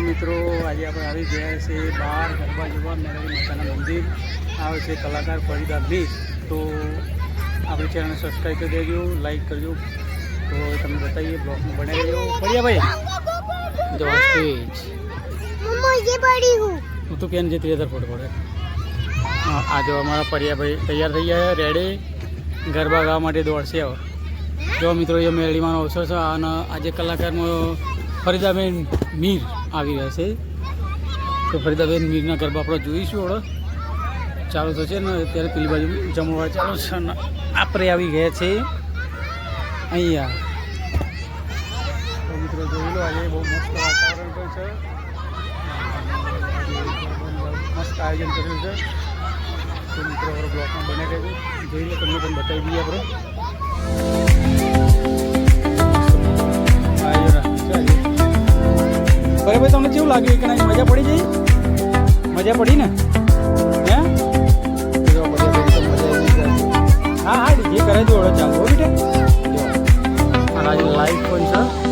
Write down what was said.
મિત્રો આજે આપણે આવી ગયા છે બહાર ગરબા જોવા મેરાડી માતાના મંદિર આવે છે કલાકાર ફરીદા મીર. તો આપણી ચેનલને સબસ્ક્રાઈબ કરી દેજો, લાઈક કરજો. તો તમને બતાવીએ બ્લોગમાં બનાવી દેજો. ફરિયા ભાઈ જો સ્ટેજ હું તો કેમ જે 3000 ફોટો પડે. આ જો અમારા ફરિયા ભાઈ તૈયાર થઈ ગયા રેડી ગરબા ગાવા માટે દોડશે. હવે જો મિત્રો એ મેળીમાંનો અવસર છે અને આજે કલાકારમાં ફરીદાબેન મીર આવી રહ્યા છે. તો ફરીદાબેન મીરના ગરબા આપણે જોઈશું. હવે ચાલુ થશે ને અત્યારે પેલી બાજુ જમણવાર ચાલુ છે ને આપણે આવી ગયા છે અહીંયા. તો મિત્રો જોઈ લો આજે બહુ મસ્ત વાતાવરણ પણ છે, મસ્ત આયોજન કરેલું છે. તો મિત્રો આપણે બ્લોકમાં બનાવી દેજો, જોઈ લો તમને પણ બતાવી દઈએ આપણે. ભાઈ તમને કેવું લાગ્યું કે મજા પડી જઈ? મજા પડી ને? હે હા હા ડીજે કરે જો ચાલો બેટા. જો અને આજે લાઈવ પણ છે.